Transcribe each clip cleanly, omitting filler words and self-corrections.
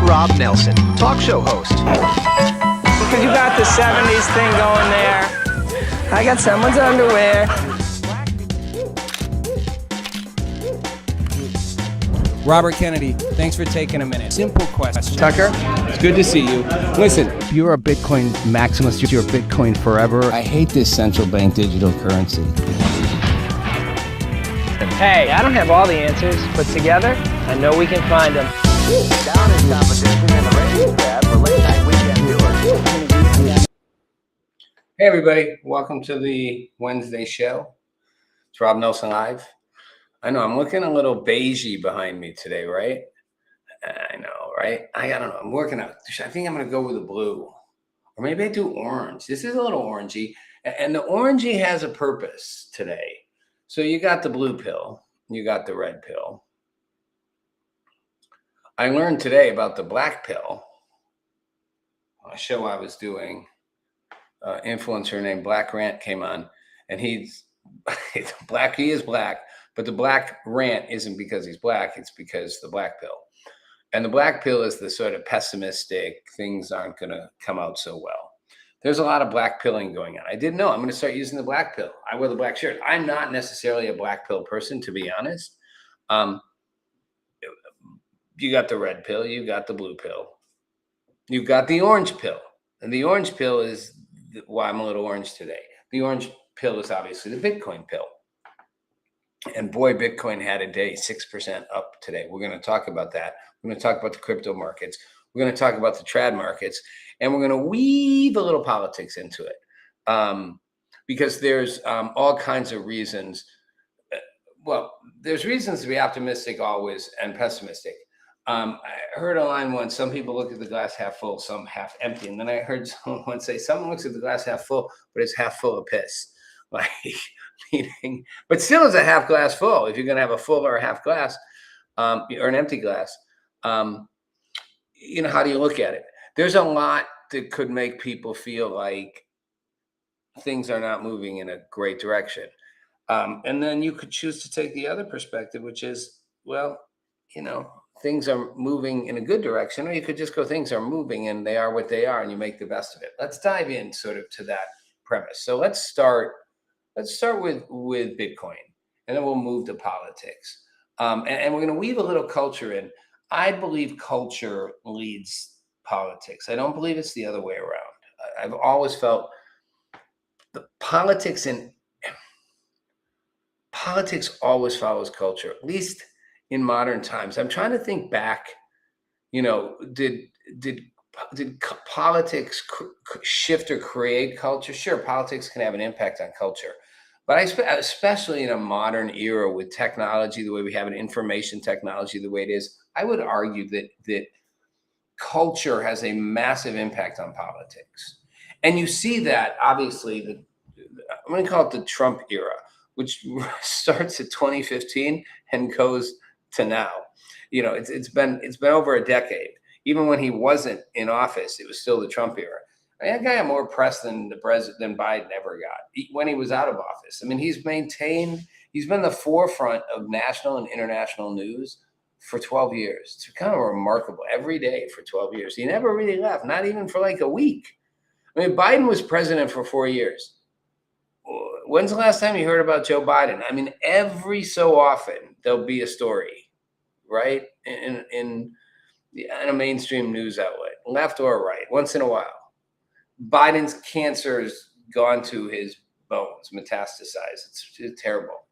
Rob Nelson, talk show host. Because you got the 70s thing going there. I got someone's underwear. Robert Kennedy, thanks for taking a minute. Simple question. Tucker, it's good to see you. Listen, if you're a Bitcoin maximalist, you're Bitcoin forever. I hate this central bank digital currency. Hey, I don't have all the answers, but together, I know we can find them. Down in competition in the ratings tab for late night weekend viewers. hey everybody, welcome to the Wednesday show. It's Rob Nelson Live. I know I'm looking a little beigey behind me today, right? I know, right? I don't know. I'm working out. I think I'm going to go with the blue, or maybe I do orange. This is a little orangey, and the orangey has a purpose today. So you got the blue pill, you got the red pill. I learned today about the black pill. A show I was doing, influencer named Black Rant came on, and he's black. He is black. But the black rant isn't because he's black, it's because the black pill. And the black pill is the sort of pessimistic, things aren't going to come out so well. There's a lot of black pilling going on. I didn't know. I'm going to start using the black pill. I wear the black shirt. I'm not necessarily a black pill person, to be honest. You got the red pill, you got the blue pill, you got the orange pill. And the orange pill is why I'm a little orange today. The orange pill is obviously the Bitcoin pill. And boy, Bitcoin had a day 6% up today. We're going to talk about that. We're going to talk about the crypto markets. We're going to talk about the trad markets. And we're going to weave a little politics into it. Because there's all kinds of reasons. Well, there's reasons to be optimistic always and pessimistic. I heard a line once, some people look at the glass half full, some half empty. And then I heard someone say, someone looks at the glass half full, but it's half full of piss. Like, meaning, but still it's a half glass full. If you're going to have a full or a half glass, or an empty glass, how do you look at it? There's a lot that could make people feel like things are not moving in a great direction. And then you could choose to take the other perspective, which is, well, things are moving in a good direction, or you could just go, things are moving and they are what they are, and you make the best of it. Let's dive in sort of to that premise. So let's start with Bitcoin, and then we'll move to politics. And we're going to weave a little culture in. I believe culture leads politics. I don't believe it's the other way around. I've always felt the politics always follows culture, at least in modern times. I'm trying to think back, did politics shift or create culture? Sure, politics can have an impact on culture. But especially in a modern era with technology, the way we have it, information technology, the way it is, I would argue that culture has a massive impact on politics. And you see that, obviously, I'm going to call it the Trump era, which starts at 2015 and goes to now. It's been over a decade. Even when he wasn't in office, it was still the Trump era. That guy had more press than Biden ever got when he was out of office. I mean, he's been the forefront of national and international news for 12 years. It's kind of remarkable. Every day for 12 years. He never really left, not even for like a week. I mean, Biden was president for 4 years. When's the last time you heard about Joe Biden? I mean, every so often there'll be a story, right? In a mainstream news outlet, left or right, once in a while. Biden's cancer's gone to his bones, metastasized. It's terrible.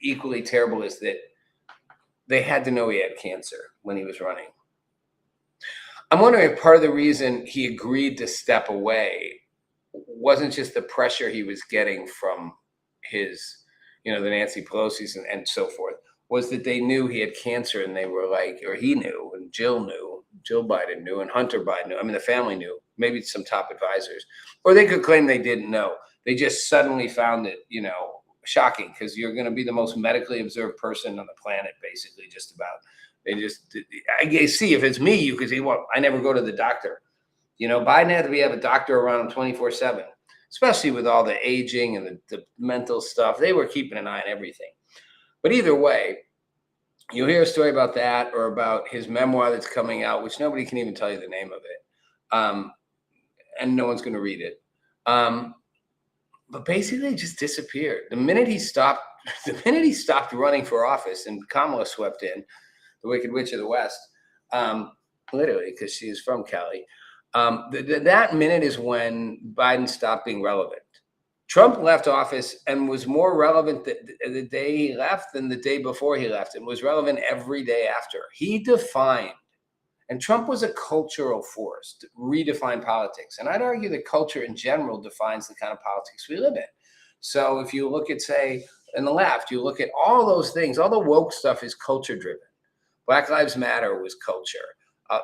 Equally terrible is that they had to know he had cancer when he was running. I'm wondering if part of the reason he agreed to step away wasn't just the pressure he was getting from his, the Nancy Pelosi's and so forth, was that they knew he had cancer, and they were like, or he knew, and Jill Biden knew, and Hunter Biden knew. I mean, the family knew, maybe some top advisors, or they could claim they didn't know. They just suddenly found it, shocking, because you're going to be the most medically observed person on the planet, basically, just about. I see, if it's me, you could say, well, I never go to the doctor. Biden had to have a doctor around him 24/7, especially with all the aging and the mental stuff. They were keeping an eye on everything. But either way, You'll hear a story about that or about his memoir that's coming out, which nobody can even tell you the name of it. And no one's going to read it. But basically it just disappeared. The minute he stopped running for office and Kamala swept in, the Wicked Witch of the West, literally, because she is from Cali, that minute is when Biden stopped being relevant. Trump left office and was more relevant the day he left than the day before he left, and was relevant every day after. He defined, and Trump was a cultural force to redefine politics. And I'd argue that culture in general defines the kind of politics we live in. So if you look at, say, in the left, you look at all those things, all the woke stuff is culture driven. Black Lives Matter was culture.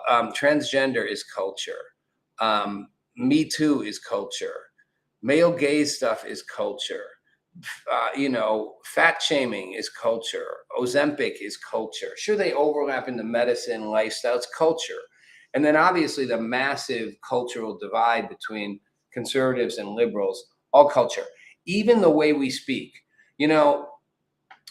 Transgender is culture. Me Too is culture. Male gaze stuff is culture. Fat shaming is culture. Ozempic is culture. Sure, they overlap in the medicine, lifestyle, it's culture. And then obviously the massive cultural divide between conservatives and liberals, all culture. Even the way we speak.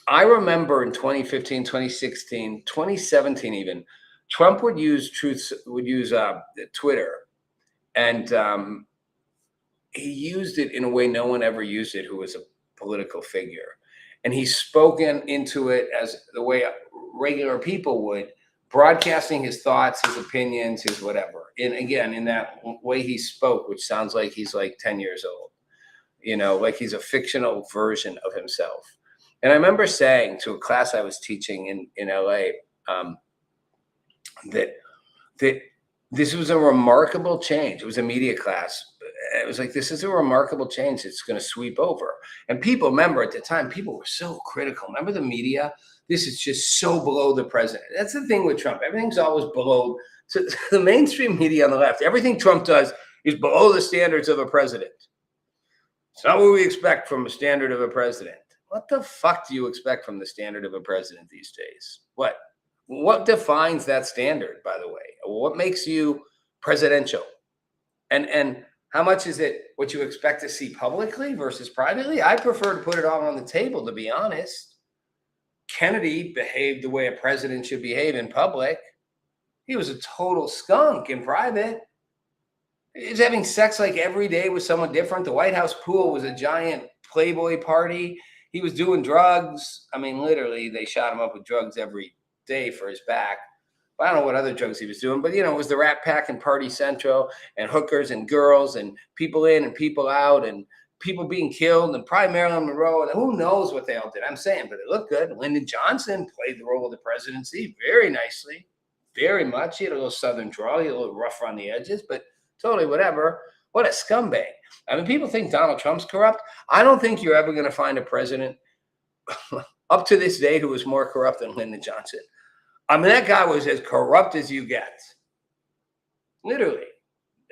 I remember in 2015, 2016, 2017 even, Trump would use Twitter, and he used it in a way no one ever used it who was a political figure. And he's spoken into it as the way regular people would, broadcasting his thoughts, his opinions, his whatever. And again, in that way he spoke, which sounds like he's like 10 years old, like he's a fictional version of himself. And I remember saying to a class I was teaching in LA, that this was a remarkable change. It was a media class. It was like, this is a remarkable change that's going to sweep over. And people, remember at the time, people were so critical. Remember the media? This is just so below the president. That's the thing with Trump. Everything's always below. So the mainstream media on the left, everything Trump does is below the standards of a president. It's not what we expect from a standard of a president. What the fuck do you expect from the standard of a president these days? What defines that standard, by the way? What makes you presidential? And how much is it what you expect to see publicly versus privately? I prefer to put it all on the table, to be honest. Kennedy behaved the way a president should behave in public. He was a total skunk in private. He was having sex like every day with someone different. The White House pool was a giant Playboy party. He was doing drugs. I mean, literally, they shot him up with drugs every day for his back. I don't know what other drugs he was doing, but it was the Rat Pack and Party Central and hookers and girls and people in and people out and people being killed and probably Marilyn Monroe and who knows what they all did. I'm saying, but it looked good. Lyndon Johnson played the role of the presidency very nicely, very much. He had a little Southern drawl, he had a little rough around the edges, but totally whatever. What a scumbag. I mean, people think Donald Trump's corrupt. I don't think you're ever going to find a president up to this day who was more corrupt than Lyndon Johnson. I mean, that guy was as corrupt as you get. Literally.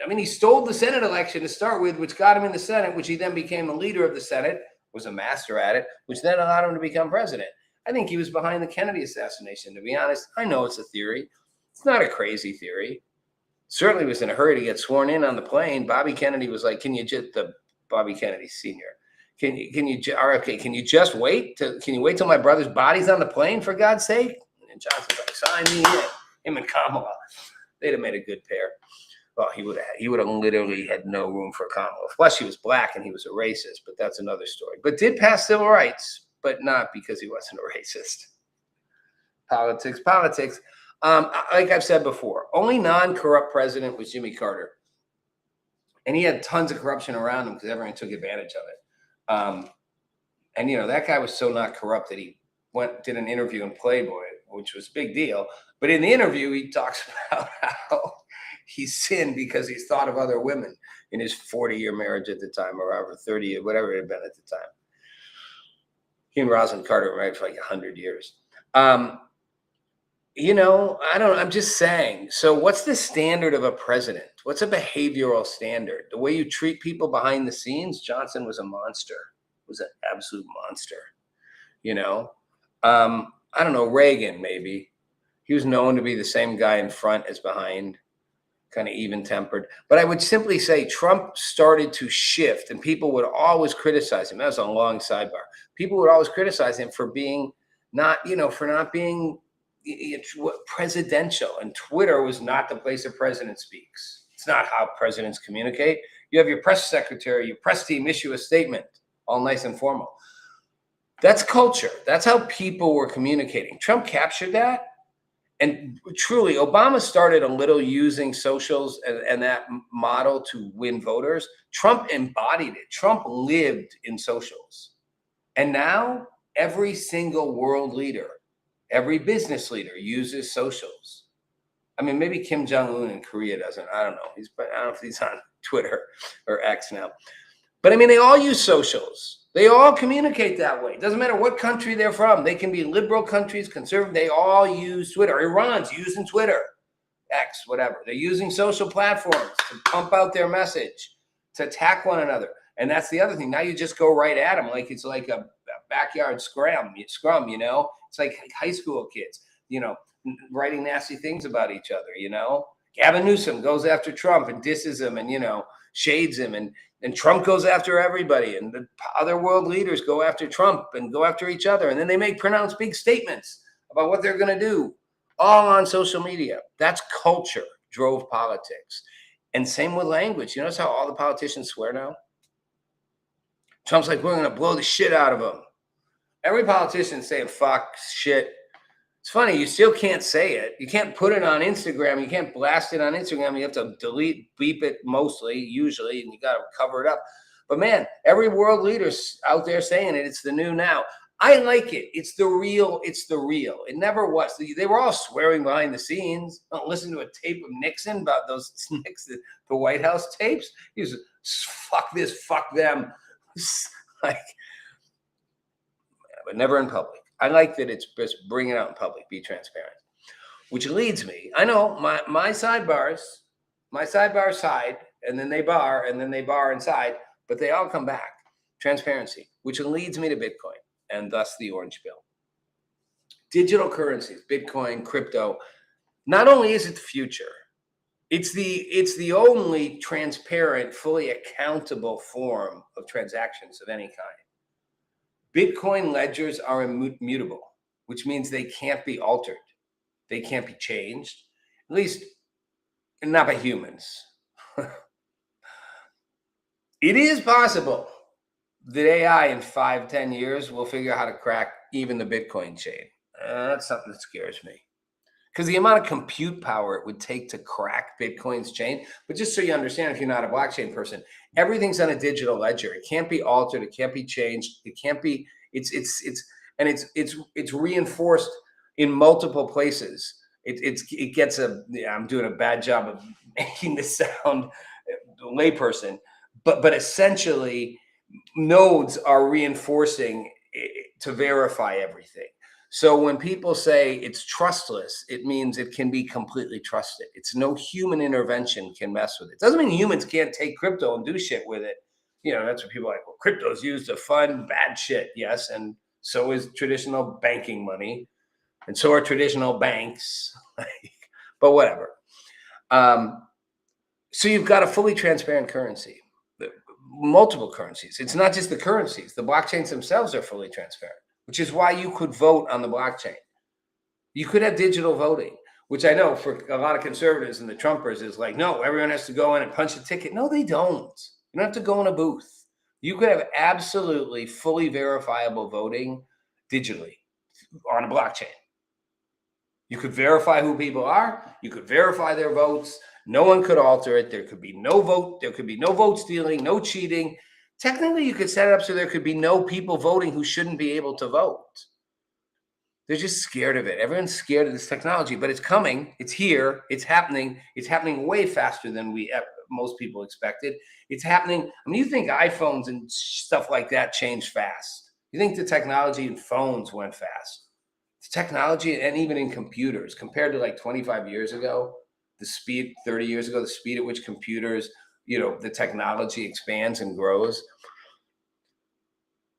I mean, he stole the Senate election to start with, which got him in the Senate, which he then became the leader of the Senate, was a master at it, which then allowed him to become president. I think he was behind the Kennedy assassination, to be honest. I know it's a theory. It's not a crazy theory. Certainly was in a hurry to get sworn in on the plane. Bobby Kennedy was like, Bobby Kennedy Sr., can you just wait? Can you wait till my brother's body's on the plane, for God's sake? And Johnson's like, sign me in. Him and Kamala, they'd have made a good pair. Well, he would have literally had no room for Kamala. Plus, she was black and he was a racist, but that's another story. But did pass civil rights, but not because he wasn't a racist. Politics. Like I've said before, only non-corrupt president was Jimmy Carter. And he had tons of corruption around him because everyone took advantage of it. And that guy was so not corrupt that he did an interview in Playboy, which was a big deal. But in the interview, he talks about how he sinned because he's thought of other women in his 40-year marriage at the time, or however 30, whatever it had been at the time. He and Rosalind Carter were married for like 100 years. I'm just saying. So what's the standard of a president? What's a behavioral standard? The way you treat people behind the scenes? Johnson was a monster, was an absolute monster. I don't know, Reagan, maybe. He was known to be the same guy in front as behind, kind of even-tempered. But I would simply say Trump started to shift, and people would always criticize him. That was a long sidebar. People would always criticize him for being not being it's what presidential, and Twitter was not the place a president speaks. It's not how presidents communicate. You have your press secretary, your press team issue a statement, all nice and formal. That's culture. That's how people were communicating. Trump captured that. And truly, Obama started a little using socials and that model to win voters. Trump embodied it. Trump lived in socials. And now every single world leader, every business leader uses socials. I mean, maybe Kim Jong-un in Korea doesn't. I don't know. I don't know if he's on Twitter or X now. But I mean, they all use socials. They all communicate that way. It doesn't matter what country they're from. They can be liberal countries, conservative. They all use Twitter. Iran's using Twitter, X, whatever. They're using social platforms to pump out their message, to attack one another. And that's the other thing. Now you just go right at them like it's like a backyard scrum, you know? It's like high school kids, you know, writing nasty things about each other, you know? Gavin Newsom goes after Trump and disses him and, you know, shades him, and Trump goes after everybody, and the other world leaders go after Trump and go after each other, and then they make pronounced big statements about what they're going to do, all on social media. That's culture drove politics. And same with language. You notice how all the politicians swear now? Trump's like, we're going to blow the shit out of them. Every politician saying fuck, shit. It's funny, you still can't say it. You can't put it on Instagram. You can't blast it on Instagram. You have to delete, beep it mostly, usually, and you got to cover it up. But man, every world leader's out there saying it. It's the new now. I like it. It's the real. It's the real. It never was. They were all swearing behind the scenes. Don't listen to a tape of Nixon about those Nixon, the White House tapes. He was fuck this, fuck them. Like, but never in public. I like that it's just bring it out in public, be transparent. Which leads me, I know my sidebars side, and then they bar inside, but they all come back. Transparency, which leads me to Bitcoin, and thus the Orange Bill. Digital currencies, Bitcoin, crypto, not only is it the future, it's the only transparent, fully accountable form of transactions of any kind. Bitcoin ledgers are immutable, which means they can't be altered. They can't be changed, at least not by humans. It is possible that AI in 5-10 years will figure out how to crack even the Bitcoin chain. That's something that scares me. Because the amount of compute power it would take to crack Bitcoin's chain. But just so you understand, if you're not a blockchain person, everything's on a digital ledger. It can't be altered. It can't be changed. It can't be. It's reinforced in multiple places. It gets a. Yeah, I'm doing a bad job of making this sound layperson, but essentially, nodes are reinforcing to verify everything. So when people say it's trustless, it means it can be completely trusted. It's no human intervention can mess with it. Doesn't mean humans can't take crypto and do shit with it. You know, that's what people are like, well, crypto's used to fund bad shit. Yes, and so is traditional banking money. And so are traditional banks. But whatever. So you've got a fully transparent currency, multiple currencies. It's not just the currencies. The blockchains themselves are fully transparent, which is why you could vote on the blockchain. You could have digital voting, which I know for a lot of conservatives and the Trumpers is like, no, everyone has to go in and punch a ticket. No, they don't. You don't have to go in a booth. You could have absolutely fully verifiable voting digitally on a blockchain. You could verify who people are. You could verify their votes. No one could alter it. There could be no vote. There could be no vote stealing, no cheating. Technically, you could set it up so there could be no people voting who shouldn't be able to vote. They're just scared of it. Everyone's scared of this technology, but it's coming. It's here. It's happening. It's happening way faster than most people expected. It's happening. I mean, you think iPhones and stuff like that changed fast. You think the technology in phones went fast. The technology, and even in computers, compared to like 25 years ago, the speed, 30 years ago, the speed at which computers, you know, the technology expands and grows.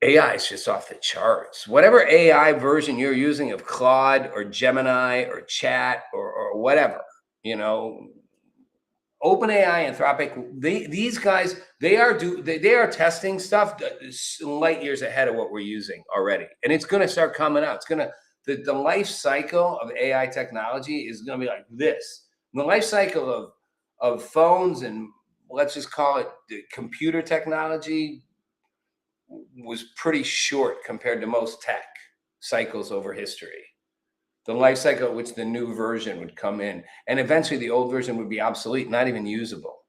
AI is just off the charts. Whatever AI version you're using of Claude or Gemini or Chat or whatever, you know, OpenAI, Anthropic, these guys, they are testing stuff light years ahead of what we're using already. And it's going to start coming out. the life cycle of AI technology is going to be like this. The life cycle of phones and let's just call it the computer technology was pretty short compared to most tech cycles over history. The life cycle at which the new version would come in, and eventually the old version would be obsolete, not even usable.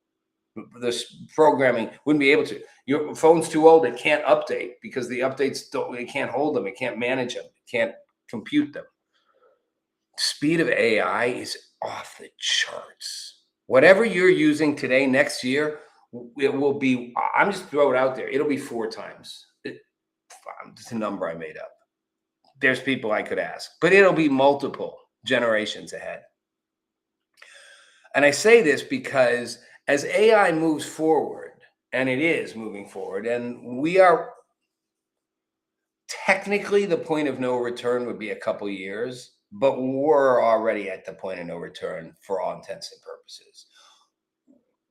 This programming wouldn't be able to. Your phone's too old; it can't update because the updates don't. It can't hold them. It can't manage them. It can't compute them. Speed of AI is off the charts. Whatever you're using today, next year, it will be. I'm just throwing it out there. It'll be 4 times. It's a number I made up. There's people I could ask, but it'll be multiple generations ahead. And I say this because as AI moves forward, and it is moving forward, and we are technically the point of no return would be a couple years, but we're already at the point of no return for all intents and purposes.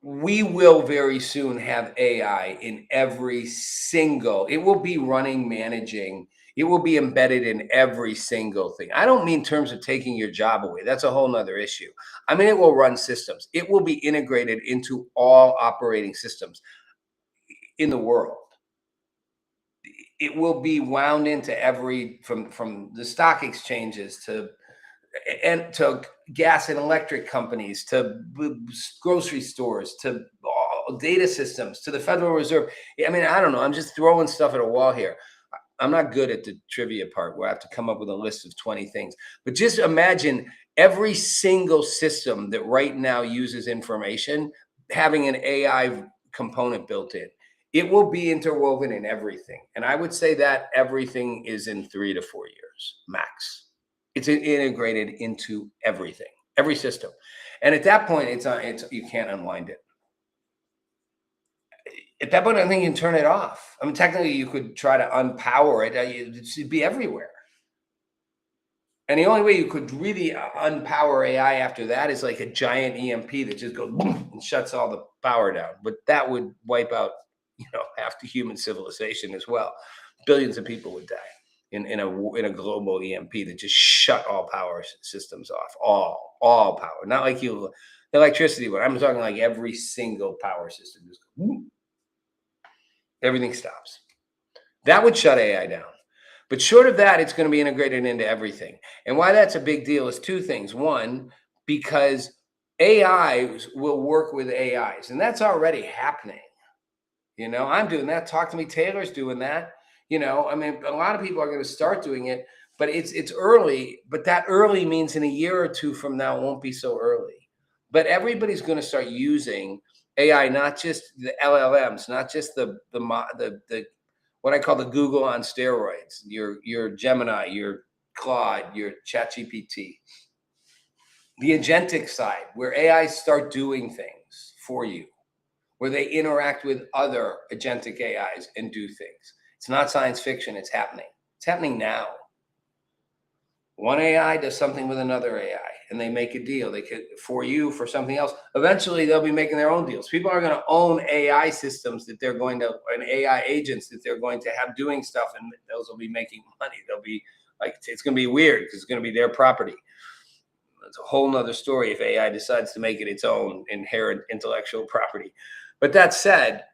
We will very soon have AI in every single, it will be running, managing, it will be embedded in every single thing. I don't mean in terms of taking your job away. That's a whole nother issue. I mean, it will run systems. It will be integrated into all operating systems in the world. It will be wound into every, from the stock exchanges to gas and electric companies, to grocery stores, to data systems, to the Federal Reserve. I mean, I don't know. I'm just throwing stuff at a wall here. I'm not good at the trivia part where I have to come up with a list of 20 things. But just imagine every single system that right now uses information having an AI component built in. It will be interwoven in everything. And I would say that everything is in 3 to 4 years, max. It's integrated into everything, every system. And at that point, you can't unwind it. At that point, I think you can turn it off. I mean, technically, you could try to unpower it. It'd be everywhere. And the only way you could really unpower AI after that is like a giant EMP that just goes boom and shuts all the power down. But that would wipe out, half the human civilization as well. Billions of people would die in a global EMP that just shut all power systems off. All power, not like electricity, but I'm talking like every single power system just goes boom. Everything stops. That would shut AI down. But short of that, it's going to be integrated into everything. And why that's a big deal is 2 things. One, because AI will work with AIs, and that's already happening. I'm doing that. Talk to Me Taylor's doing that. I mean, a lot of people are going to start doing it, but it's early. But that early means in a year or 2 from now, it won't be so early. But everybody's going to start using AI, not just the LLMs, not just the what I call the Google on steroids, your Gemini, your Claude, your ChatGPT, the agentic side, where AI start doing things for you, where they interact with other agentic AIs and do things. It's not science fiction. It's happening. It's happening now. One AI does something with another AI, and they make a deal. They could for something else. Eventually, they'll be making their own deals. People are going to own AI systems and AI agents that they're going to have doing stuff, and those will be making money. They'll be like, it's going to be weird because it's going to be their property. It's a whole nother story if AI decides to make it its own inherent intellectual property. But that said,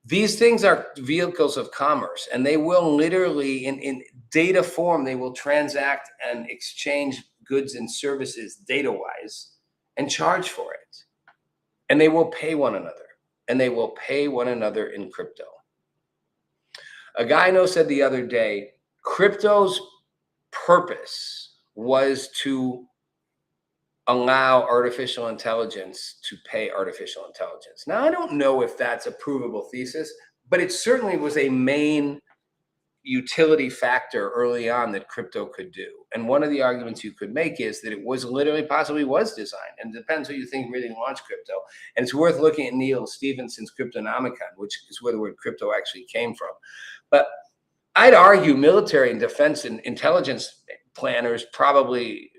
these things are vehicles of commerce, and they will literally, in data form, they will transact and exchange goods and services data-wise and charge for it. And they will pay one another, and they will pay one another in crypto. A guy I know said the other day, crypto's purpose was to allow artificial intelligence to pay artificial intelligence. Now, I don't know if that's a provable thesis, but it certainly was a main utility factor early on that crypto could do. And one of the arguments you could make is that it was literally possibly was designed, and it depends who you think really launched crypto. And it's worth looking at Neil Stephenson's Cryptonomicon, which is where the word crypto actually came from. But I'd argue military and defense and intelligence planners probably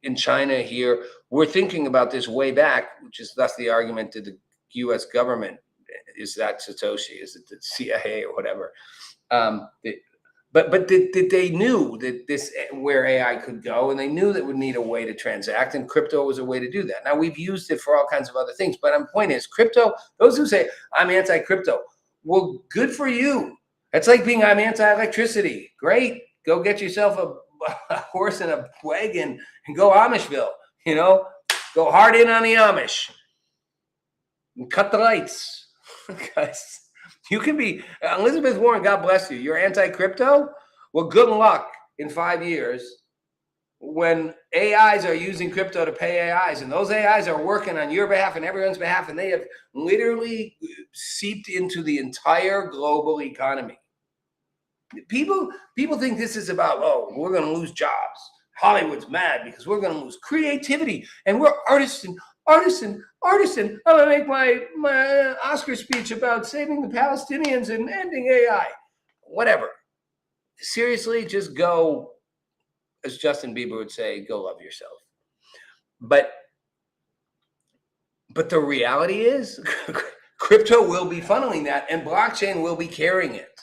in China here, we're thinking about this way back, which is thus the argument that the U.S. government, is that Satoshi, is it the CIA or whatever? But they knew that this where AI could go, and they knew that would need a way to transact, and crypto was a way to do that. Now we've used it for all kinds of other things, but my point is, crypto. Those who say I'm anti-crypto, well, good for you. It's like being I'm anti-electricity. Great, go get yourself a horse and a wagon and go Amishville. You know, go hard in on the Amish and cut the lights, guys. You can be Elizabeth Warren, God bless you. You're anti-crypto? Well, good luck in 5 years when AIs are using crypto to pay AIs, and those AIs are working on your behalf and everyone's behalf, and they have literally seeped into the entire global economy. People think this is about, oh, we're going to lose jobs. Hollywood's mad because we're going to lose creativity, and we're artists. I'm gonna make my Oscar speech about saving the Palestinians and ending AI. Whatever. Seriously, just go, as Justin Bieber would say, go love yourself. But the reality is, crypto will be funneling that, and blockchain will be carrying it,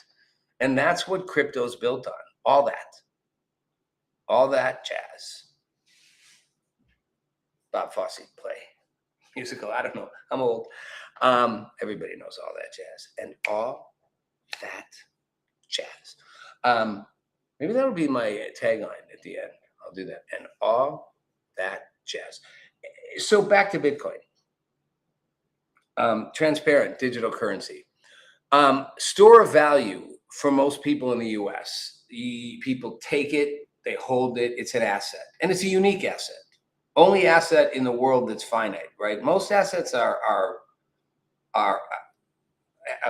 and that's what crypto's built on. All that jazz. Bob Fosse play. Musical, I don't know, I'm old. Everybody knows all that jazz, and all that jazz. Maybe that'll be my tagline at the end. I'll do that, and all that jazz. So back to Bitcoin. Transparent digital currency. Store of value for most people in the US. People take it, they hold it, it's an asset, and it's a unique asset. Only asset in the world that's finite, right? Most assets are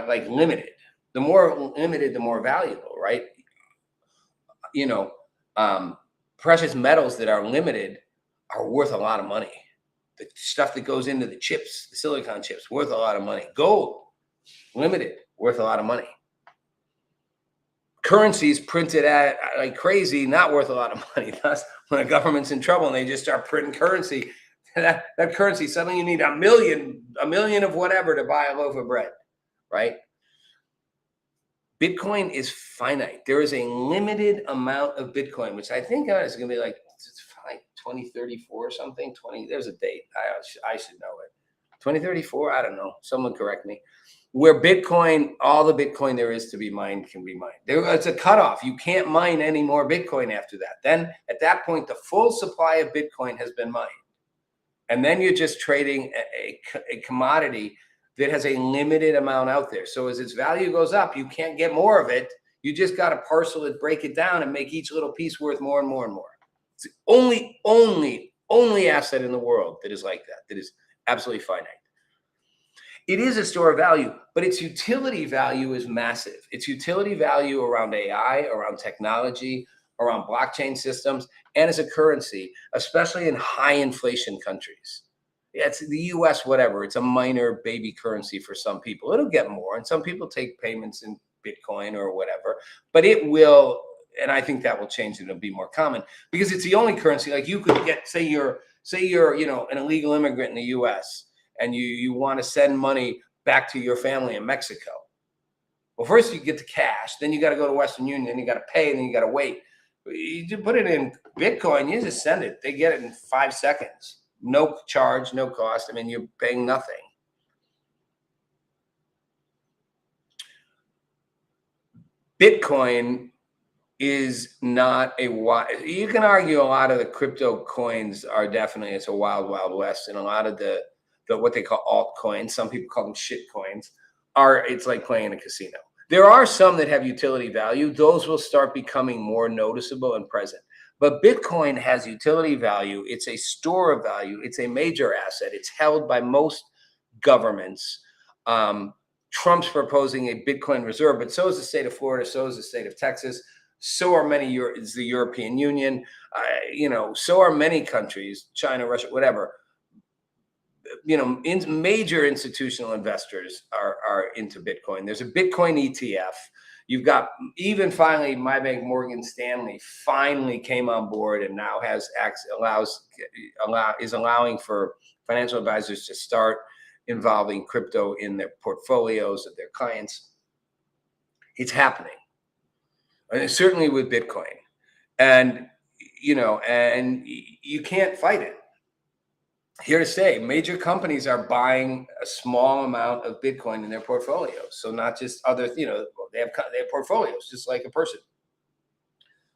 like limited. The more limited, the more valuable, right? You know, precious metals that are limited are worth a lot of money. The stuff that goes into the chips, the silicon chips, worth a lot of money. Gold, limited, worth a lot of money. Currencies printed at like crazy, not worth a lot of money. Thus, when a government's in trouble and they just start printing currency, that currency, suddenly you need a million of whatever to buy a loaf of bread, right? Bitcoin is finite. There is a limited amount of Bitcoin, which I think is going to be like 2034 or something. There's a date. I should know it. 2034. I don't know. Someone correct me. Where Bitcoin, all the Bitcoin there is to be mined can be mined. It's a cutoff. You can't mine any more Bitcoin after that. Then at that point, the full supply of Bitcoin has been mined. And then you're just trading a commodity that has a limited amount out there. So as its value goes up, you can't get more of it. You just got to parcel it, break it down, and make each little piece worth more and more and more. It's the only asset in the world that is like that is absolutely finite. It is a store of value, but its utility value is massive. Its utility value around AI, around technology, around blockchain systems, and as a currency, especially in high inflation countries. Yeah, it's the US, whatever. It's a minor baby currency for some people. It'll get more, and some people take payments in Bitcoin or whatever, but it will, and I think that will change and it'll be more common because it's the only currency. Like you could get, say you're an illegal immigrant in the US, and you want to send money back to your family in Mexico. Well, first you get the cash, then you got to go to Western Union, then you got to pay, and then you got to wait. You put it in Bitcoin, you just send it. They get it in 5 seconds. No charge, no cost. I mean, you're paying nothing. Bitcoin is not you can argue a lot of the crypto coins are definitely, it's a wild, wild west, and a lot of the what they call altcoins, some people call them shit coins, it's like playing a casino. There are some that have utility value. Those will start becoming more noticeable and present. But Bitcoin has utility value. It's a store of value. It's a major asset. It's held by most governments. Trump's proposing a Bitcoin reserve, but so is the state of Florida, so is the state of Texas, so are is the European Union, so are many countries, China, Russia, whatever. Major institutional investors are into Bitcoin. There's a Bitcoin ETF. You've got even finally, my bank, Morgan Stanley, finally came on board and now is allowing for financial advisors to start involving crypto in their portfolios of their clients. It's happening. and certainly with Bitcoin. And, and you can't fight it. Here to stay. Major companies are buying a small amount of Bitcoin in their portfolios. So not just other, they have portfolios just like a person,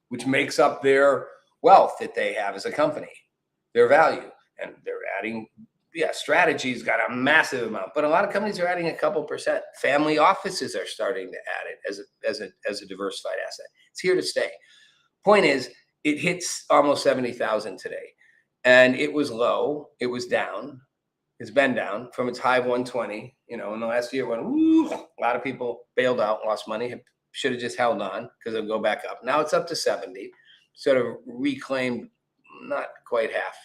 which makes up their wealth that they have as a company, their value. And they're adding, Strategy's got a massive amount, but a lot of companies are adding a couple percent. Family offices are starting to add it as a diversified asset. It's here to stay. Point is, it hits almost 70,000 today. And it was low. It was down. It's been down from its high of 120. In the last year, a lot of people bailed out, lost money. Should have just held on because it'll go back up. Now it's up to 70. Sort of reclaimed, not quite half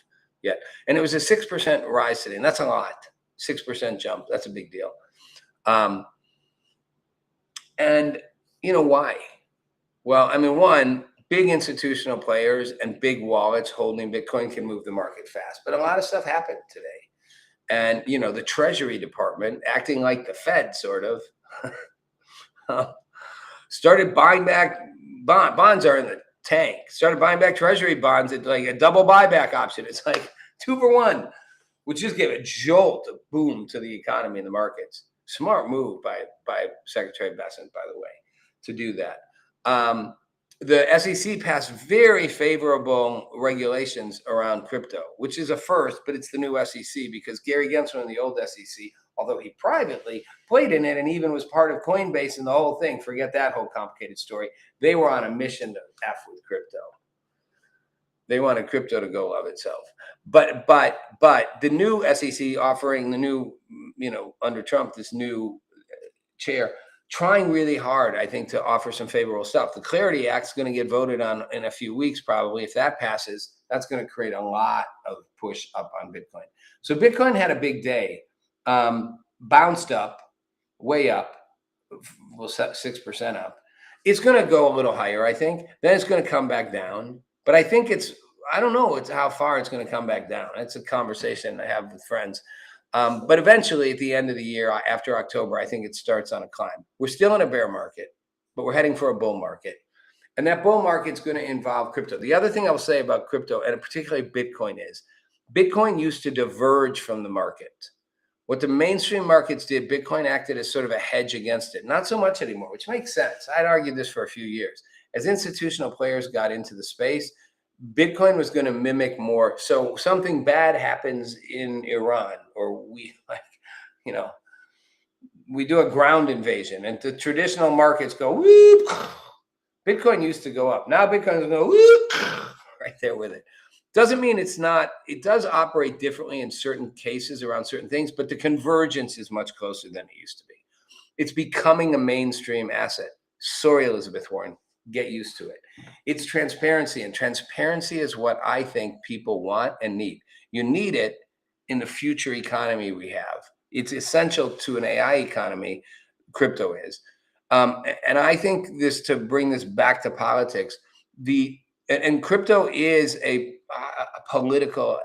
yet. And it was a 6% rise today. And that's a lot. 6% jump. That's a big deal. And why? Well, one, big institutional players and big wallets holding Bitcoin can move the market fast. But a lot of stuff happened today. And, the Treasury Department, acting like the Fed, sort of, started buying back bonds are in the tank. Started buying back Treasury bonds at like a double buyback option. It's like 2 for 1, which just gave a jolt, a boom to the economy and the markets. Smart move by Secretary Bessent, by the way, to do that. The SEC passed very favorable regulations around crypto, which is a first, but it's the new SEC because Gary Gensler in the old SEC, although he privately played in it and even was part of Coinbase and the whole thing, forget that whole complicated story. They were on a mission to F with crypto. They wanted crypto to go love itself. But the new SEC offering the new, under Trump, this new chair, trying really hard, I think, to offer some favorable stuff. The Clarity Act is going to get voted on in a few weeks, probably. If that passes, that's going to create a lot of push up on Bitcoin. So Bitcoin had a big day, bounced up, way up, well, 6% up. It's going to go a little higher, I think. Then it's going to come back down. But I think I don't know how far it's going to come back down. It's a conversation I have with friends. But eventually, at the end of the year, after October, I think it starts on a climb. We're still in a bear market, but we're heading for a bull market. And that bull market's going to involve crypto. The other thing I will say about crypto, and particularly Bitcoin, is Bitcoin used to diverge from the market. What the mainstream markets did, Bitcoin acted as sort of a hedge against it. Not so much anymore, which makes sense. I'd argued this for a few years. As institutional players got into the space, Bitcoin was going to mimic more. So something bad happens in Iran, or we do a ground invasion, and the traditional markets go whoop. Bitcoin used to go up. Now Bitcoin is going to go whoop, right there with it. Doesn't mean it's not. It does operate differently in certain cases around certain things, but the convergence is much closer than it used to be. It's becoming a mainstream asset. Sorry, Elizabeth Warren. Get used to it. It's transparency, and transparency is what I think people want and need. You need it in the future economy we have. It's essential to an AI economy. Crypto is, and I think to bring this back to politics, and crypto is a political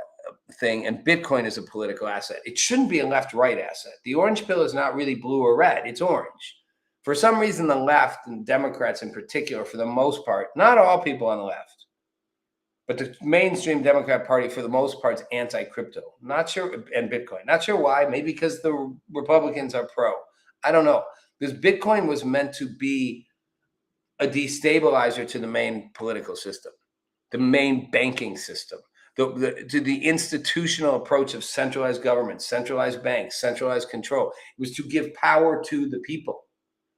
thing, and Bitcoin is a political asset. It shouldn't be a left-right asset. The orange pill is not really blue or red; it's orange. For some reason, the left, and Democrats in particular, for the most part, not all people on the left, but the mainstream Democrat Party, for the most part, is anti-crypto. Not sure, and Bitcoin. Not sure why. Maybe because the Republicans are pro. I don't know. Because Bitcoin was meant to be a destabilizer to the main political system, the main banking system, to the institutional approach of centralized government, centralized banks, centralized control. It was to give power to the people.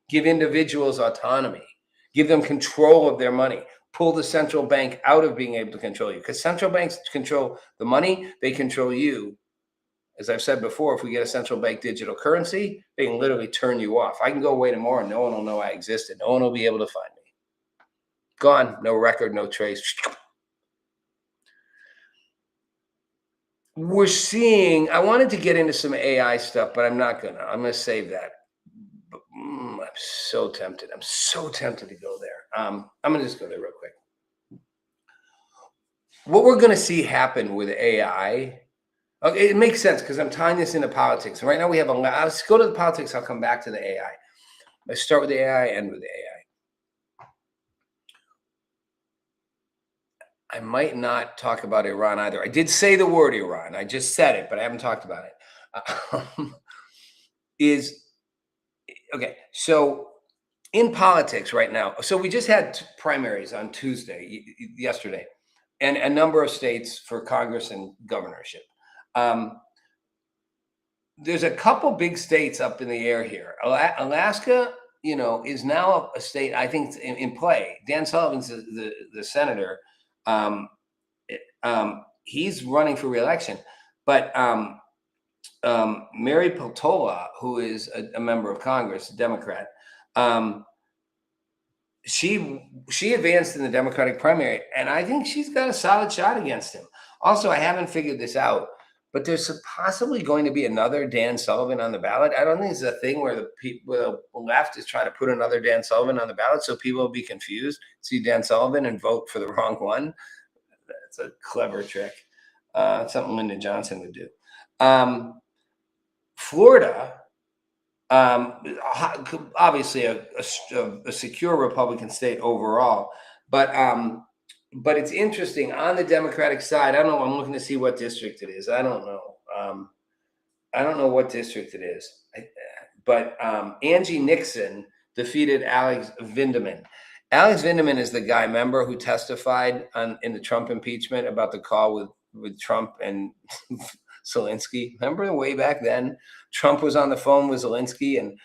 Give individuals autonomy, give them control of their money, pull the central bank out of being able to control you. Because central banks control the money, they control you. As I've said before, if we get a central bank digital currency, they can literally turn you off. I can go away tomorrow and no one will know I existed. No one will be able to find me. Gone, no record, no trace. We're seeing, I wanted to get into some AI stuff, but I'm not going to. I'm going to save that. I'm so tempted. I'm so tempted to go there. I'm going to just go there real quick. What we're going to see happen with AI, it makes sense because I'm tying this into politics. And right now we have let's go to the politics. I'll come back to the AI. Let's start with the AI, end with the AI. I might not talk about Iran either. I did say the word Iran. I just said it, but I haven't talked about it. Is okay. So in politics right now, so we just had primaries on Tuesday, yesterday, and a number of states for Congress and governorship. There's a couple big states up in the air here. Alaska, is now a state, I think, in play. Dan Sullivan's the senator. He's running for reelection, but Mary Peltola, who is a member of Congress, a Democrat, she advanced in the Democratic primary, and I think she's got a solid shot against him. Also, I haven't figured this out, but there's possibly going to be another Dan Sullivan on the ballot. I don't think it's a thing where the left is trying to put another Dan Sullivan on the ballot so people will be confused, see Dan Sullivan and vote for the wrong one. That's a clever trick. Something Lyndon Johnson would do. Florida, obviously a secure Republican state overall, but it's interesting on the Democratic side. I don't know. I'm looking to see what district it is. I don't know. I don't know what district it is. But Angie Nixon defeated Alex Vindeman. Alex Vindeman is the guy, member, who testified in the Trump impeachment about the call with Trump and Zelensky. Remember way back then, Trump was on the phone with Zelensky and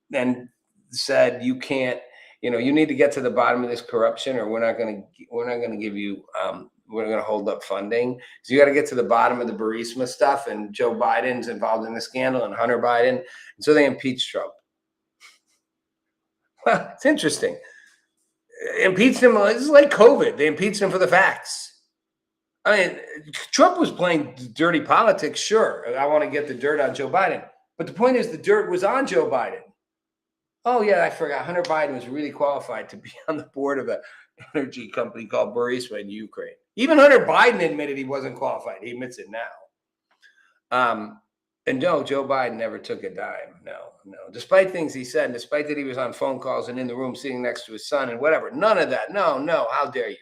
then said, "You can't, you need to get to the bottom of this corruption, or we're not going to give you, we're going to hold up funding. So you got to get to the bottom of the Burisma stuff." And Joe Biden's involved in the scandal, and Hunter Biden, and so they impeached Trump. Well, it's interesting. Impeached him. It's like COVID. They impeached him for the facts. I mean, Trump was playing dirty politics. Sure, I want to get the dirt on Joe Biden. But the point is, the dirt was on Joe Biden. Oh, yeah, I forgot. Hunter Biden was really qualified to be on the board of an energy company called Burisma in Ukraine. Even Hunter Biden admitted he wasn't qualified. He admits it now. And no, Joe Biden never took a dime. No. Despite things he said, and despite that he was on phone calls and in the room sitting next to his son and whatever. None of that. No. How dare you?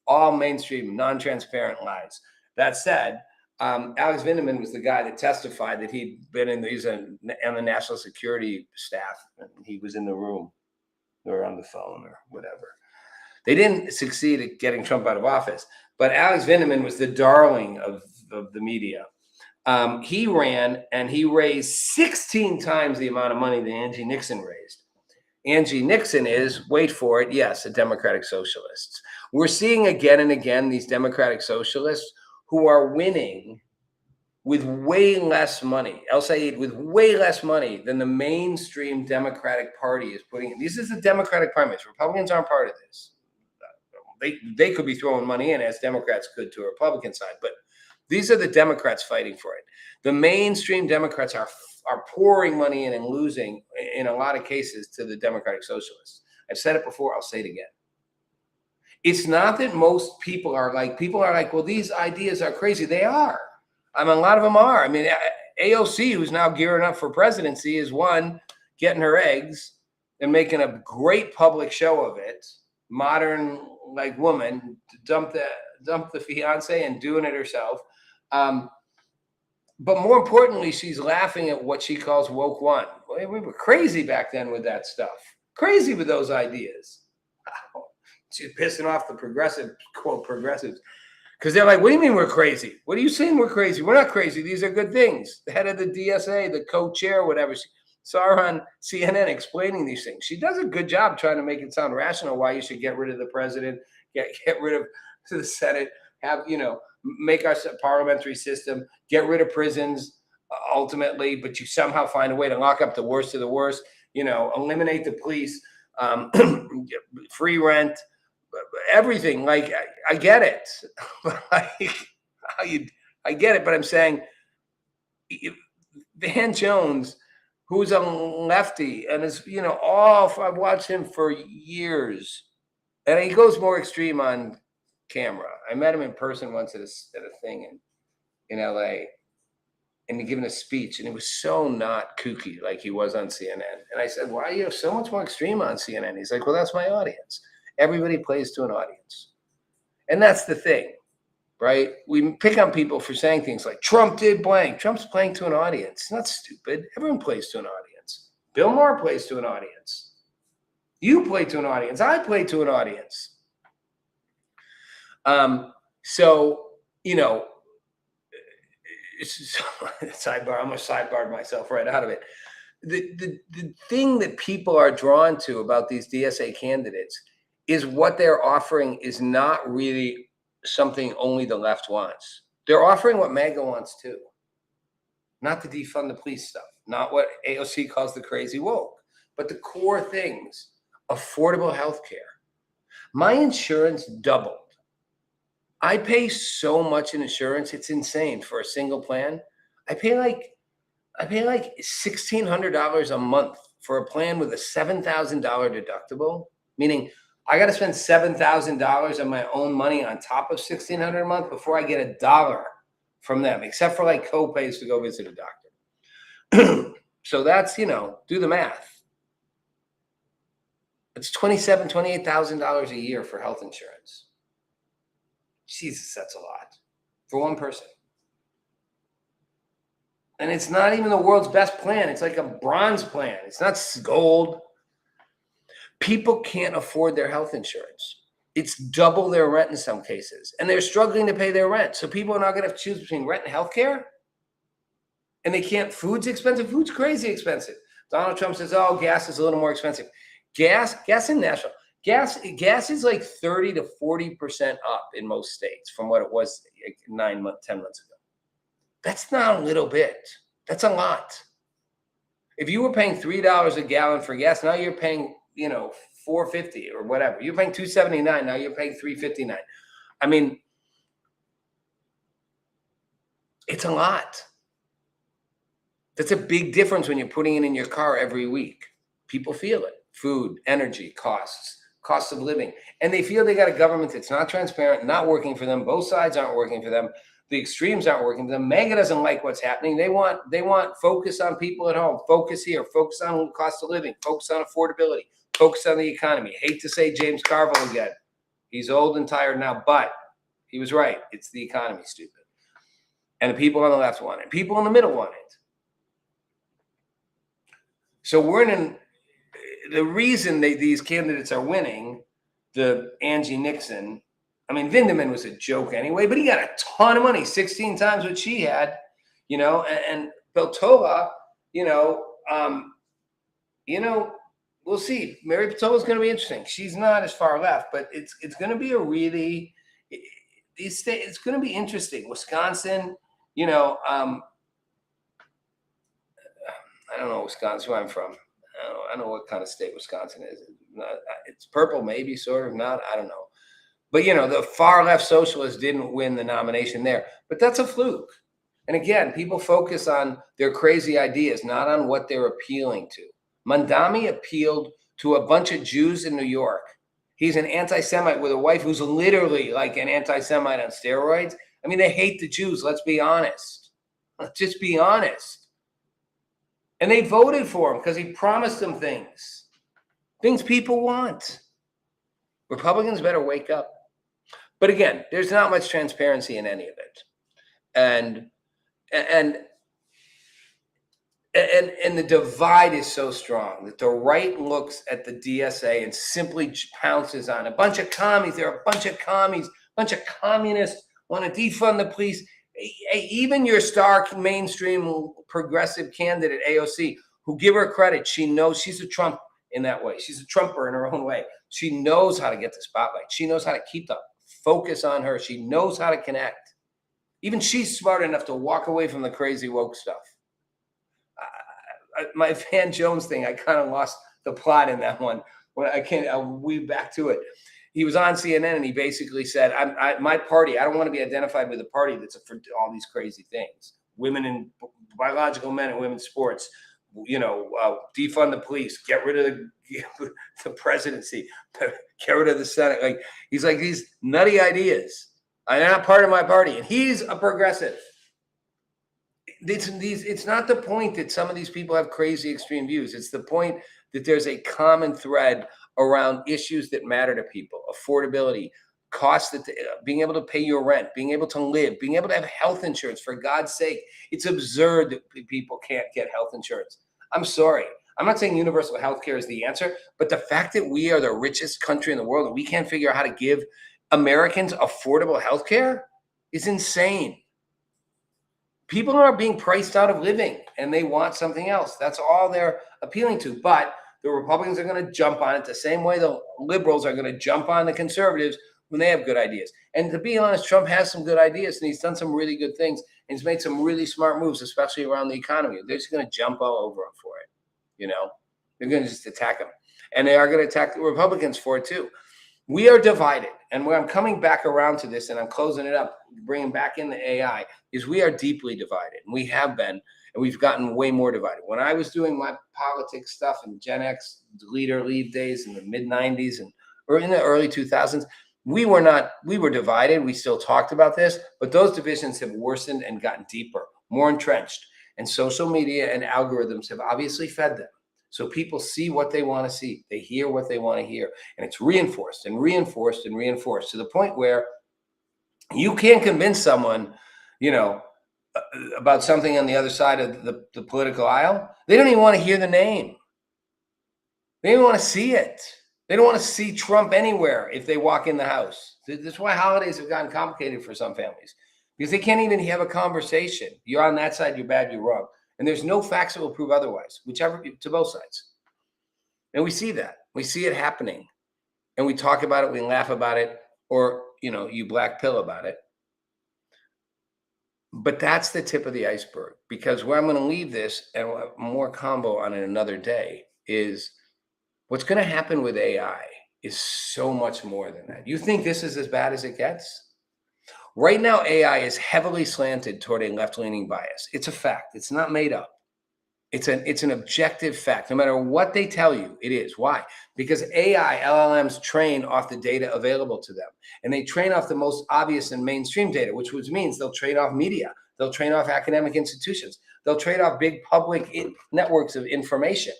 All mainstream, non-transparent lies. That said, Alex Vindeman was the guy that testified that he'd been he's on the national security staff, and he was in the room or on the phone or whatever. They didn't succeed at getting Trump out of office, but Alex Vindeman was the darling of the media. He ran and he raised 16 times the amount of money that Angie Nixon raised. Angie Nixon is, wait for it, yes, a Democratic socialist. We're seeing again and again these Democratic socialists who are winning with way less money, El Said, with way less money than the mainstream Democratic Party is putting in. This is the Democratic primaries. Republicans aren't part of this. They could be throwing money in, as Democrats could to a Republican side, but these are the Democrats fighting for it. The mainstream Democrats are pouring money in and losing in a lot of cases to the Democratic Socialists. I've said it before, I'll say it again. It's not that most people are like, well, these ideas are crazy. They are. I mean, a lot of them are. I mean, AOC, who's now gearing up for presidency, is one, getting her eggs and making a great public show of it. Modern, woman, dump the fiance and doing it herself. But more importantly, she's laughing at what she calls woke one. We were crazy back then with that stuff. Crazy with those ideas. She's pissing off the progressives. Because they're like, what do you mean we're crazy? What are you saying we're crazy? We're not crazy. These are good things. The head of the DSA, the co-chair, whatever, saw her on CNN explaining these things. She does a good job trying to make it sound rational why you should get rid of the president, get rid of the Senate, make our parliamentary system, get rid of prisons ultimately, but you somehow find a way to lock up the worst of the worst, eliminate the police, free rent, everything. I get it. I get it, but I'm saying Van Jones, who's a lefty and is, I've watched him for years, and he goes more extreme on camera. I met him in person once at a thing in LA, and he given a speech, and he was so not kooky like he was on CNN. And I said, why are you so much more extreme on CNN? He's like, well, that's my audience. Everybody plays to an audience. And that's the thing, right? We pick on people for saying things like Trump did blank. Trump's playing to an audience. It's not stupid. Everyone plays to an audience. Bill Maher plays to an audience. You play to an audience. I play to an audience. So, you know, it's sidebar. I'm going to sidebar myself right out of it. The thing that people are drawn to about these DSA candidates is what they're offering is not really something only the left wants. They're offering what MAGA wants too. Not the defund the police stuff, not what AOC calls the crazy woke, but the core things. Affordable health care. My insurance doubled. I pay so much in insurance, it's insane for a single plan. I pay like $1,600 a month for a plan with a $7,000 deductible, meaning I got to spend $7,000 of my own money on top of $1,600 a month before I get $1 from them, except for like co-pays to go visit a doctor. So that's, you know, do the math. It's $27,000, $28,000 a year for health insurance. Jesus, that's a lot for one person. And it's not even the world's best plan. It's like a bronze plan. It's not gold. People can't afford their health insurance. It's double their rent in some cases. And they're struggling to pay their rent. So people are not going to have to choose between rent and healthcare. And they can't, food's expensive. Food's crazy expensive. Donald Trump says, oh, gas is a little more expensive. Gas in Nashville. Gas is like 30 to 40% up in most states from what it was like 10 months ago. That's not a little bit. That's a lot. If you were paying $3 a gallon for gas, now you're paying, you know, $4.50 or whatever. You're paying $2.79. Now you're paying $3.59. I mean, it's a lot. That's a big difference when you're putting it in your car every week. People feel it. Food, energy, costs of living. And they feel they got a government that's not transparent, not working for them. Both sides aren't working for them. The extremes aren't working for them. MAGA doesn't like what's happening. They want focus on people at home, focus here, focus on cost of living, focus on affordability, focus on the economy. Hate to say James Carville again. He's old and tired now, but he was right. It's the economy, stupid. And the people on the left want it. People in the middle want it. So the reason these candidates are winning, the Angie Nixon, I mean, Vindeman was a joke anyway, but he got a ton of money, 16 times what she had, you know, and Peltola, we'll see. Mary Peltola is going to be interesting. She's not as far left, but it's going to be it's going to be interesting. Wisconsin, I don't know Wisconsin, where I'm from. I don't know what kind of state Wisconsin is. It's purple, maybe, sort of, not. I don't know. But, the far left socialists didn't win the nomination there. But that's a fluke. And again, people focus on their crazy ideas, not on what they're appealing to. Mandami appealed to a bunch of Jews in New York. He's an anti-Semite with a wife who's literally like an anti-Semite on steroids. I mean, they hate the Jews. Let's be honest. Let's just be honest. And they voted for him because he promised them things people want. Republicans better wake up. But again, there's not much transparency in any of it. And the divide is so strong that the right looks at the DSA and simply pounces on a bunch of commies. There are a bunch of commies, a bunch of communists want to defund the police. Even your star mainstream progressive candidate, AOC, who, give her credit, she knows she's a Trump in that way. She's a Trumper in her own way. She knows how to get the spotlight. She knows how to keep the focus on her. She knows how to connect. Even she's smart enough to walk away from the crazy woke stuff. My Van Jones thing, I kind of lost the plot in that one. I'll weave back to it. He was on CNN and he basically said, my party, I don't want to be identified with a party that's for all these crazy things. Women in biological men and women's sports, defund the police, get rid of the presidency, get rid of the Senate. He's like, these nutty ideas. I'm not part of my party. And he's a progressive. It's not the point that some of these people have crazy extreme views. It's the point that there's a common thread around issues that matter to people: affordability, costs that being able to pay your rent, being able to live, being able to have health insurance, for God's sake. It's absurd that people can't get health insurance. I'm sorry. I'm not saying universal health care is the answer, but the fact that we are the richest country in the world and we can't figure out how to give Americans affordable health care is insane. People are being priced out of living and they want something else. That's all they're appealing to. But the Republicans are going to jump on it the same way the liberals are going to jump on the conservatives when they have good ideas. And to be honest, Trump has some good ideas and he's done some really good things. And he's made some really smart moves, especially around the economy. They're just going to jump all over him for it. You know, they're going to just attack him. And they are going to attack the Republicans for it too. We are divided. And where I'm coming back around to this and I'm closing it up, bringing back in the AI, is we are deeply divided. And we have been, and we've gotten way more divided. When I was doing my politics stuff in Gen X leader lead days in the mid 90s or in the early 2000s, we were divided. We still talked about this, but those divisions have worsened and gotten deeper, more entrenched. And social media and algorithms have obviously fed them. So people see what they want to see. They hear what they want to hear. And it's reinforced and reinforced and reinforced to the point where you can't convince someone, about something on the other side of the political aisle. They don't even want to hear the name. They don't want to see it. They don't want to see Trump anywhere if they walk in the house. That's why holidays have gotten complicated for some families, because they can't even have a conversation. You're on that side, you're bad, you're wrong. And there's no facts that will prove otherwise, to both sides. And we see that. We see it happening. And we talk about it, we laugh about it, or, you black pill about it. But that's the tip of the iceberg, because where I'm going to leave this, and we'll have more combo on it another day, is what's going to happen with AI is so much more than that. You think this is as bad as it gets? Right now, AI is heavily slanted toward a left-leaning bias. It's a fact. It's not made up. It's an objective fact. No matter what they tell you, it is. Why? Because AI, LLMs train off the data available to them. And they train off the most obvious and mainstream data, which means they'll trade off media. They'll train off academic institutions. They'll trade off big public networks of information.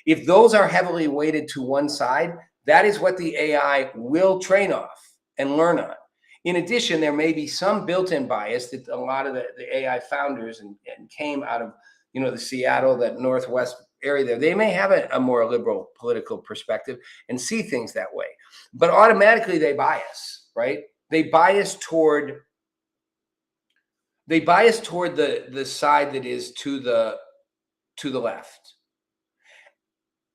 If those are heavily weighted to one side, that is what the AI will train off and learn on. In addition, there may be some built-in bias that a lot of the AI founders and came out of, the Seattle, that Northwest area there. They may have a more liberal political perspective and see things that way, but automatically they bias, right? They bias toward the side that is to the left.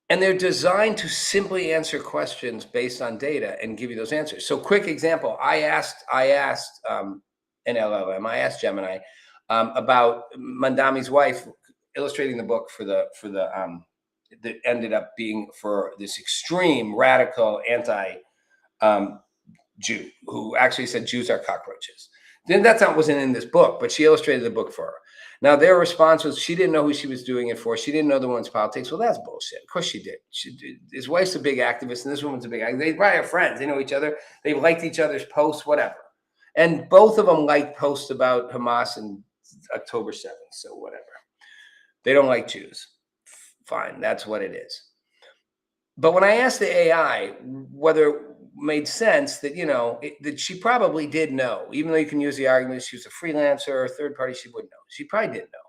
And they're designed to simply answer questions based on data and give you those answers. So, quick example: I asked an LLM, I asked Gemini about Mandami's wife illustrating the book for the that ended up being for this extreme radical anti-Jew who actually said Jews are cockroaches. Then wasn't in this book, but she illustrated the book for her. Now, their response was she didn't know who she was doing it for. She didn't know the woman's politics. Well, that's bullshit. Of course she did. His wife's a big activist, and this woman's a big activist. They probably are friends. They know each other. They've liked each other's posts, whatever. And both of them like posts about Hamas and October 7th, so whatever. They don't like Jews. Fine, that's what it is. But when I asked the AI whether it made sense that, that she probably did know, even though you can use the argument she was a freelancer or a third party, she would know. She probably didn't know.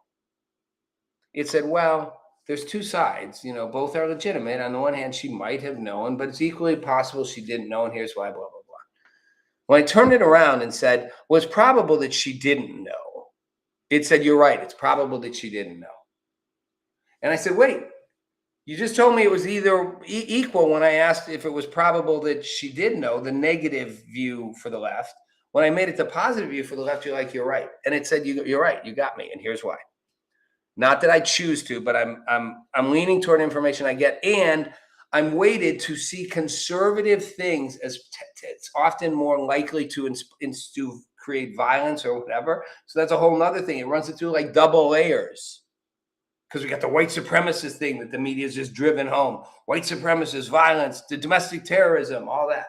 It said, well, there's two sides, both are legitimate. On the one hand, she might have known, but it's equally possible she didn't know, and here's why, blah, blah, blah. When I turned it around and said, well, it's probable that she didn't know, it said, you're right, it's probable that she didn't know. And I said, wait, you just told me it was either equal when I asked if it was probable that she did know, the negative view for the left. When I made it the positive view for the left, you're like, you're right. And it said, you're right, you got me, and here's why. Not that I choose to, but I'm leaning toward information I get, and I'm weighted to see conservative things as it's often more likely to create violence or whatever. So that's a whole nother thing. It runs it through like double layers. Because we got the white supremacist thing that the media is just driven home. White supremacist, violence, the domestic terrorism, all that.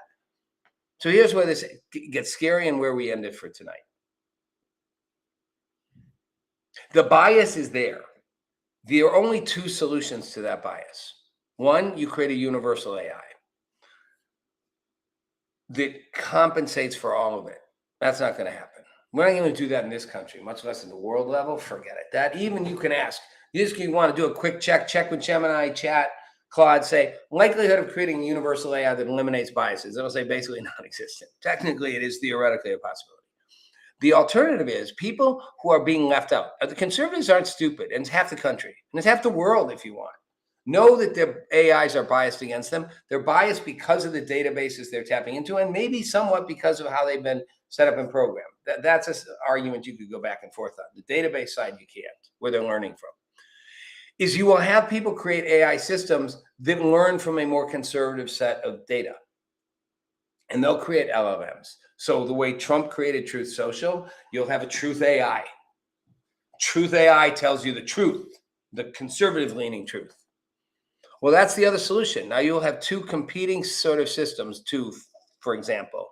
So here's where this gets scary and where we end it for tonight. The bias is there. There are only two solutions to that bias. One, you create a universal AI. that compensates for all of it. That's not going to happen. We're not going to do that in this country, much less in the world level. Forget it. That even you can ask. You want to do a quick check with Gemini, chat, Claude, say, likelihood of creating a universal AI that eliminates biases. It'll say basically non-existent. Technically, it is theoretically a possibility. The alternative is people who are being left out. The conservatives aren't stupid, and it's half the country, and it's half the world if you want. Know that their AIs are biased against them. They're biased because of the databases they're tapping into, and maybe somewhat because of how they've been set up and programmed. That's an argument you could go back and forth on. The database side, you can't, where they're learning from. Is you will have people create AI systems that learn from a more conservative set of data. And they'll create LLMs. So the way Trump created Truth Social, you'll have a Truth AI. Truth AI tells you the truth, the conservative leaning truth. Well, that's the other solution. Now you'll have two competing sort of systems, for example.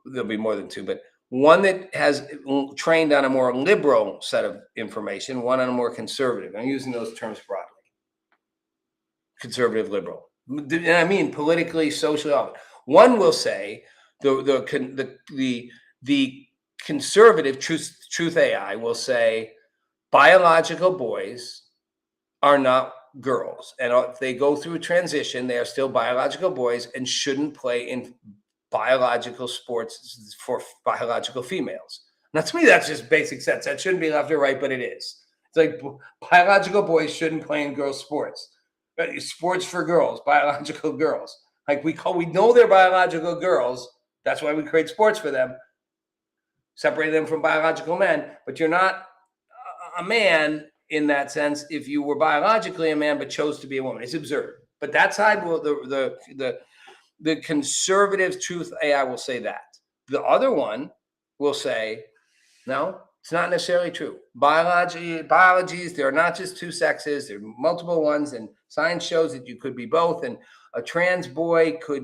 There'll be more than two, but one that has trained on a more liberal set of information, one on a more conservative. I'm using those terms broadly. Conservative, liberal. And I mean politically, socially. One will say the conservative truth AI will say biological boys are not girls, and if they go through a transition, they are still biological boys and shouldn't play in biological sports for biological females. Now, to me, that's just basic sense. That shouldn't be left or right, but it is. It's like biological boys shouldn't play in girls' sports. Sports for girls, biological girls. Like we know they're biological girls. That's why we create sports for them. Separate them from biological men. But you're not a man in that sense if you were biologically a man but chose to be a woman. It's absurd. But that side will the conservative truth AI will say that. The other one will say, no, it's not necessarily true. Biologies, there are not just two sexes, there are multiple ones, and science shows that you could be both. And a trans boy a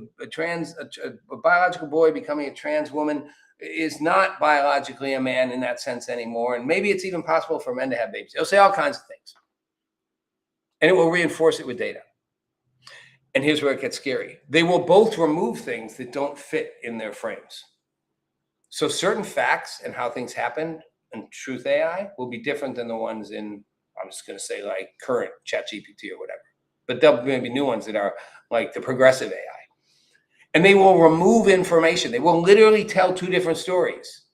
biological boy becoming a trans woman is not biologically a man in that sense anymore. And maybe it's even possible for men to have babies. It'll say all kinds of things. And it will reinforce it with data. And here's where it gets scary. They will both remove things that don't fit in their frames. So certain facts and how things happen in Truth AI will be different than the ones in, I'm just going to say like current ChatGPT or whatever. But there'll be new ones that are like the progressive AI. And they will remove information. They will literally tell two different stories.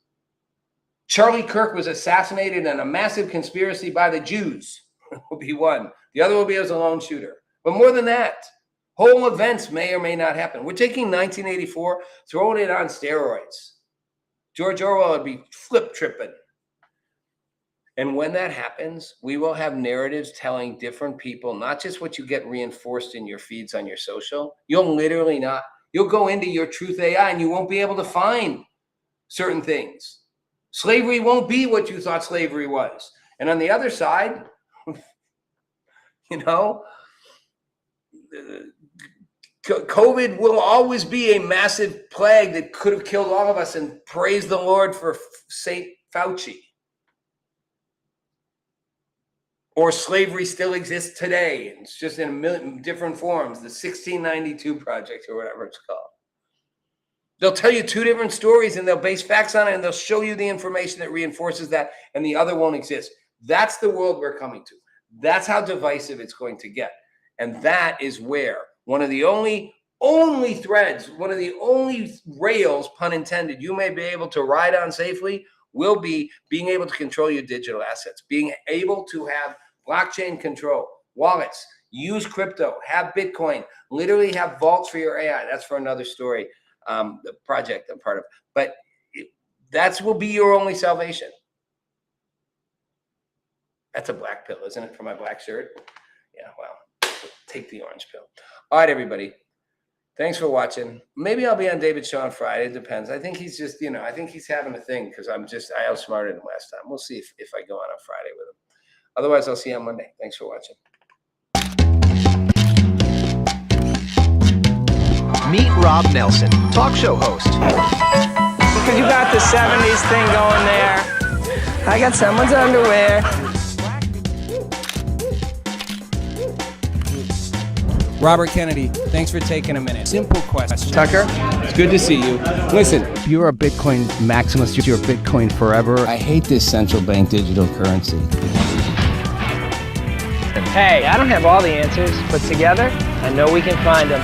Charlie Kirk was assassinated in a massive conspiracy by the Jews. Will be one. The other will be as a lone shooter. But more than that, whole events may or may not happen. We're taking 1984, throwing it on steroids. George Orwell would be flip tripping. And when that happens, we will have narratives telling different people, not just what you get reinforced in your feeds on your social. You'll go into your Truth AI and you won't be able to find certain things. Slavery won't be what you thought slavery was. And on the other side, COVID will always be a massive plague that could have killed all of us, and praise the Lord for St. Fauci. Or slavery still exists today. It's just in a million different forms, the 1692 Project or whatever it's called. They'll tell you two different stories and they'll base facts on it and they'll show you the information that reinforces that and the other won't exist. That's the world we're coming to. That's how divisive it's going to get. And that is where one of the only threads, one of the only rails, pun intended, you may be able to ride on safely will be being able to control your digital assets, being able to have blockchain control, wallets, use crypto, have Bitcoin, literally have vaults for your AI. That's for another story, the project I'm part of. But that will be your only salvation. That's a black pill, isn't it, for my black shirt? Yeah, well, take the orange pill. All right, everybody. Thanks for watching. Maybe I'll be on David's show on Friday. It depends. I think he's just, I think he's having a thing because I outsmarted him last time. We'll see if I go on Friday with him. Otherwise, I'll see you on Monday. Thanks for watching. Meet Rob Nelson, talk show host. Because you got the 70s thing going there. I got someone's underwear. Robert Kennedy, thanks for taking a minute. Simple question. Tucker, it's good to see you. Listen, If you're a Bitcoin maximalist, you're Bitcoin forever. I hate this central bank digital currency. hey, I don't have all the answers, but together, I know we can find them.